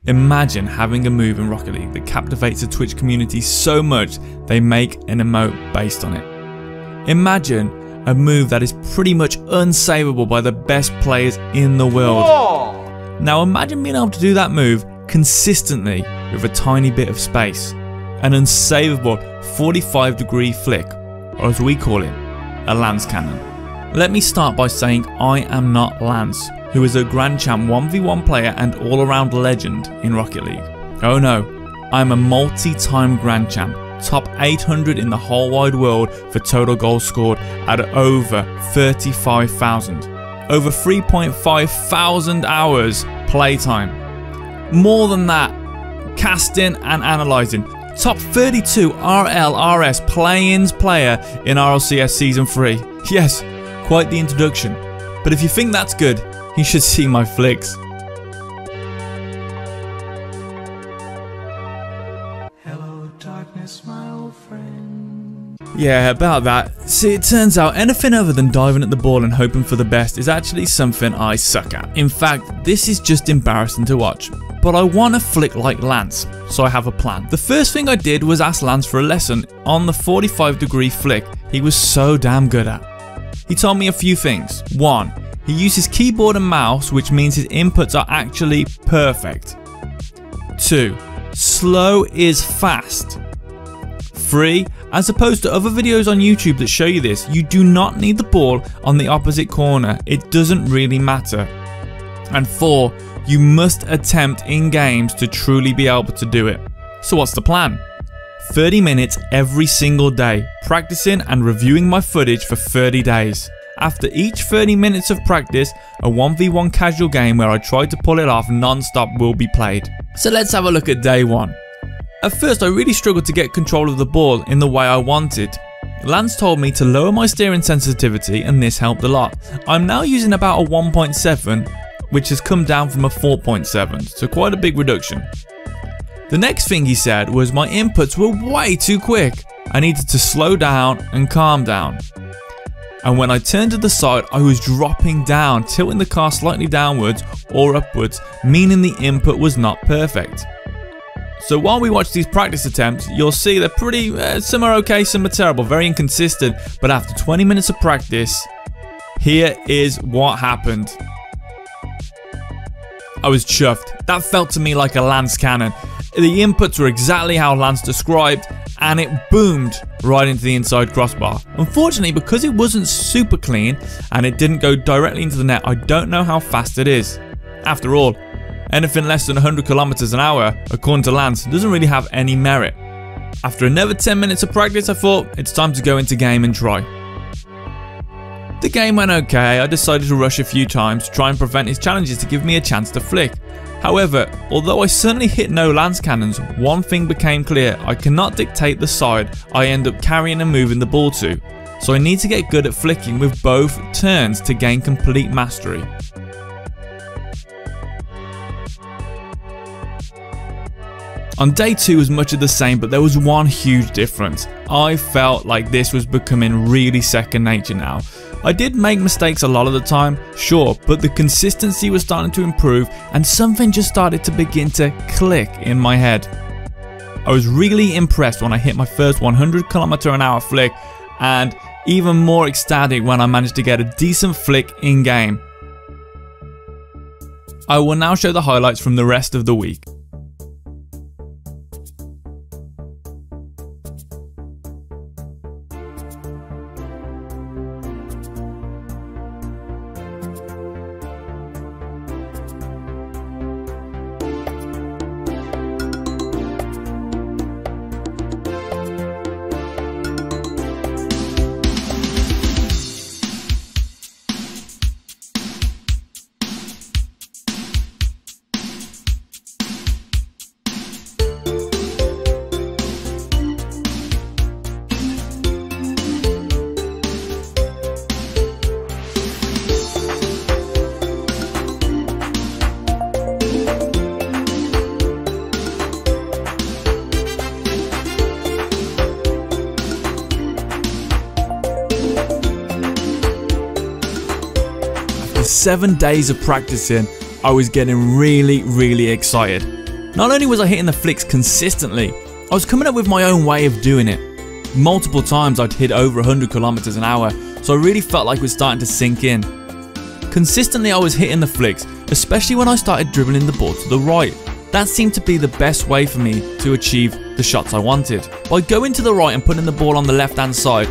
Imagine having a move in Rocket League that captivates the Twitch community so much they make an emote based on it. Imagine a move that is pretty much unsavable by the best players in the world. Whoa. Now imagine being able to do that move consistently with a tiny bit of space. An unsavable 45-degree flick, or as we call it, a Lance Cannon. Let me start by saying I am not Lance, who is a Grand Champ 1v1 player and all-around legend in Rocket League. Oh no, I'm a multi-time Grand Champ, top 800 in the whole wide world for total goals scored at over 35,000. Over 3.5 thousand hours playtime. More than that, casting and analysing. Top 32 RLRS play-ins player in RLCS Season 3. Yes, quite the introduction. But if you think that's good, you should see my flicks. Hello, darkness, my old friend. Yeah, about that. See, it turns out anything other than diving at the ball and hoping for the best is actually something I suck at. In fact, this is just embarrassing to watch. But I want to flick like Lance, so I have a plan. The first thing I did was ask Lance for a lesson on the 45-degree flick he was so damn good at. He told me a few things. 1. He uses keyboard and mouse, which means his inputs are actually perfect. 2. Slow is fast. 3. As opposed to other videos on YouTube that show you this, you do not need the ball on the opposite corner. It doesn't really matter. And 4. You must attempt in games to truly be able to do it. So what's the plan? 30 minutes every single day, practicing and reviewing my footage for 30 days. After each 30 minutes of practice, a 1v1 casual game where I try to pull it off non-stop will be played. So let's have a look at day 1. At first I really struggled to get control of the ball in the way I wanted. Lance told me to lower my steering sensitivity and this helped a lot. I'm now using about a 1.7, which has come down from a 4.7, so quite a big reduction. The next thing he said was my inputs were way too quick. I needed to slow down and calm down. And when I turned to the side, I was dropping down, tilting the car slightly downwards or upwards, meaning the input was not perfect. So while we watch these practice attempts, you'll see they're pretty, some are okay, some are terrible, very inconsistent, but after 20 minutes of practice, here is what happened. I was chuffed. That felt to me like a Lance Cannon. The inputs were exactly how Lance described, and it boomed right into the inside crossbar. Unfortunately, because it wasn't super clean and it didn't go directly into the net, I don't know how fast it is. After all, anything less than 100 kilometers an hour, according to Lance, doesn't really have any merit. After another 10 minutes of practice, I thought it's time to go into game and try. The game went okay. I decided to rush a few times to try and prevent his challenges to give me a chance to flick. However, although I certainly hit no Lance Cannons, one thing became clear: I cannot dictate the side I end up carrying and moving the ball to, so I need to get good at flicking with both turns to gain complete mastery. On day 2 was much of the same, but there was one huge difference. I felt like this was becoming really second nature now. I did make mistakes a lot of the time, sure, but the consistency was starting to improve and something just started to begin to click in my head. I was really impressed when I hit my first 100 km/h flick, and even more ecstatic when I managed to get a decent flick in game. I will now show the highlights from the rest of the week. After 7 days of practicing, I was getting really excited. Not only was I hitting the flicks consistently, I was coming up with my own way of doing it. Multiple times I'd hit over 100 kilometers an hour, so I really felt like it was starting to sink in. Consistently I was hitting the flicks, especially when I started dribbling the ball to the right. That seemed to be the best way for me to achieve the shots I wanted. By going to the right and putting the ball on the left hand side,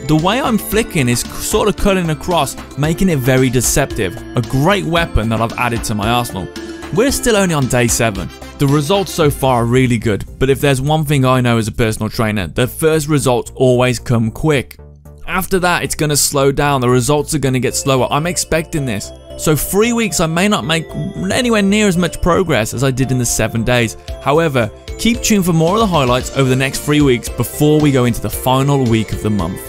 the way I'm flicking is sort of cutting across, making it very deceptive. A great weapon that I've added to my arsenal. We're still only on day 7. The results so far are really good, but if there's one thing I know as a personal trainer, the first results always come quick. After that, it's going to slow down, the results are going to get slower. I'm expecting this. So 3 weeks I may not make anywhere near as much progress as I did in the 7 days. However, keep tuned for more of the highlights over the next 3 weeks before we go into the final week of the month.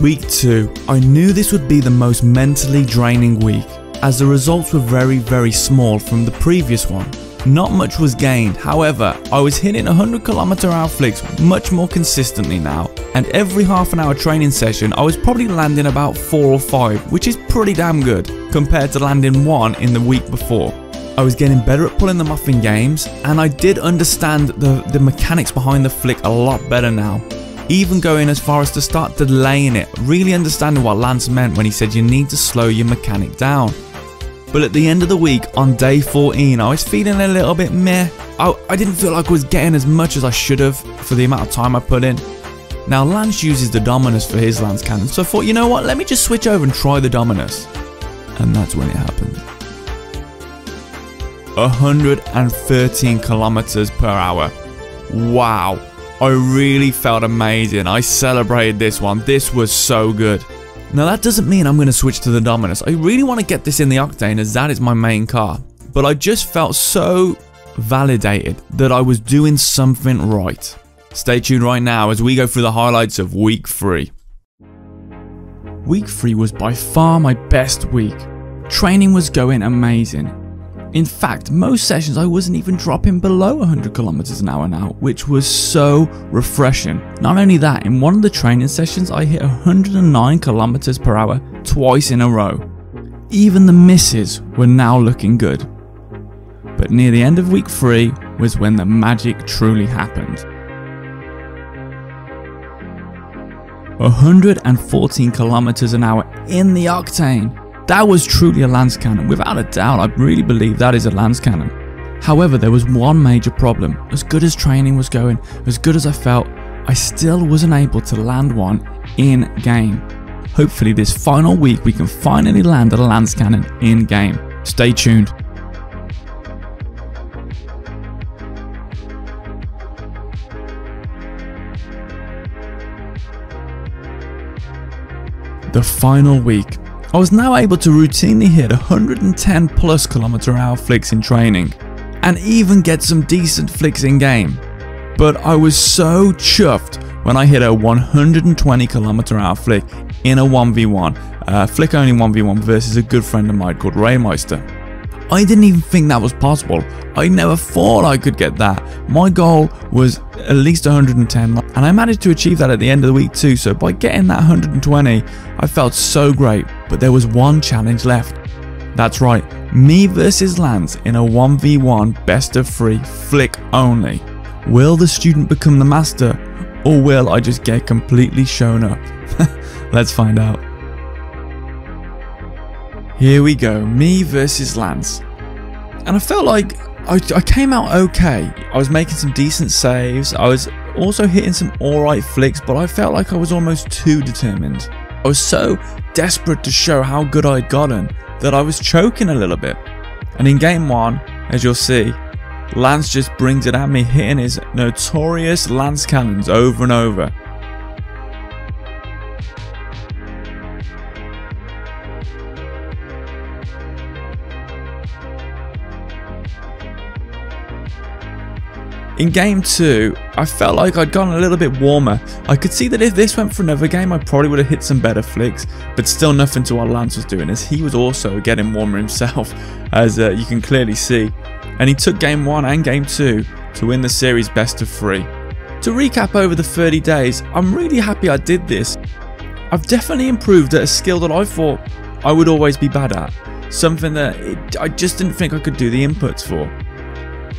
Week 2. I knew this would be the most mentally draining week, as the results were very small from the previous one. Not much was gained, however, I was hitting 100 km/h flicks much more consistently now, and every half an hour training session I was probably landing about 4 or 5, which is pretty damn good, compared to landing 1 in the week before. I was getting better at pulling them off in games, and I did understand the mechanics behind the flick a lot better now. Even going as far as to start delaying it, really understanding what Lance meant when he said you need to slow your mechanic down. But at the end of the week, on day 14, I was feeling a little bit meh. I didn't feel like I was getting as much as I should have for the amount of time I put in. Now Lance uses the Dominus for his lance cannon, so I thought, you know what, let me just switch over and try the Dominus. And that's when it happened. 113 km/h. Wow. I really felt amazing. I celebrated this one. This was so good. Now that doesn't mean I'm going to switch to the Dominus. I really want to get this in the Octane as that is my main car. But I just felt so validated that I was doing something right. Stay tuned right now as we go through the highlights of week 3. Week 3 was by far my best week. Training was going amazing. In fact, most sessions I wasn't even dropping below 100 km/h now, which was so refreshing. Not only that, in one of the training sessions I hit 109 km/h twice in a row. Even the misses were now looking good. But near the end of week 3 was when the magic truly happened. 114 km/h in the Octane. That was truly a lance cannon, without a doubt. I really believe that is a lance cannon. However, there was one major problem. As good as training was going, as good as I felt, I still wasn't able to land one in game. Hopefully this final week we can finally land a lance cannon in game. Stay tuned. The final week. I was now able to routinely hit 110 plus km/h flicks in training, and even get some decent flicks in game. But I was so chuffed when I hit a 120 km/h flick in a 1v1, flick only 1v1 versus a good friend of mine called Raymeister. I didn't even think that was possible. I never thought I could get that. My goal was at least 110, and I managed to achieve that at the end of the week too, so by getting that 120, I felt so great. But there was one challenge left. That's right, me versus Lance in a 1v1 best of 3 flick only. Will the student become the master, or will I just get completely shown up? Let's find out. Here we go, me versus Lance. And I felt like I came out okay. I was making some decent saves. I was also hitting some alright flicks, but I felt like I was almost too determined. I was so desperate to show how good I'd gotten that I was choking a little bit. And in game 1, as you'll see, Lance just brings it at me, hitting his notorious lance cannons over and over. In game 2, I felt like I'd gotten a little bit warmer. I could see that if this went for another game, I probably would have hit some better flicks, but still nothing to what Lance was doing, as he was also getting warmer himself, as you can clearly see. And he took game 1 and game 2 to win the series best of 3. To recap over the 30 days, I'm really happy I did this. I've definitely improved at a skill that I thought I would always be bad at. something that I just didn't think I could do the inputs for.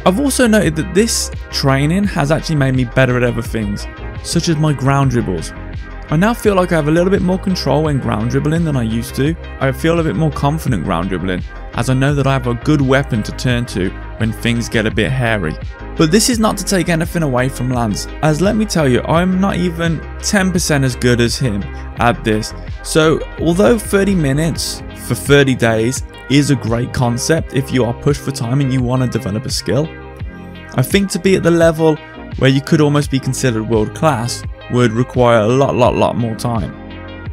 I've also noted that this training has actually made me better at other things, such as my ground dribbles. I now feel like I have a little bit more control when ground dribbling than I used to. I feel a bit more confident ground dribbling, as I know that I have a good weapon to turn to when things get a bit hairy. But this is not to take anything away from Lance, as let me tell you, I'm not even 10% as good as him at this. So although 30 minutes for 30 days is a great concept if you are pushed for time and you want to develop a skill, I think to be at the level where you could almost be considered world class would require a lot more time.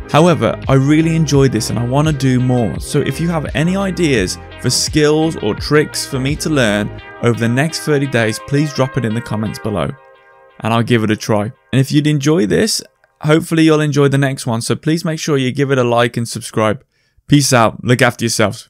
However, I really enjoyed this and I want to do more, so if you have any ideas for skills or tricks for me to learn over the next 30 days, please drop it in the comments below and I'll give it a try. And if you'd enjoy this, hopefully you'll enjoy the next one, so please make sure you give it a like and subscribe. Peace out, look after yourselves.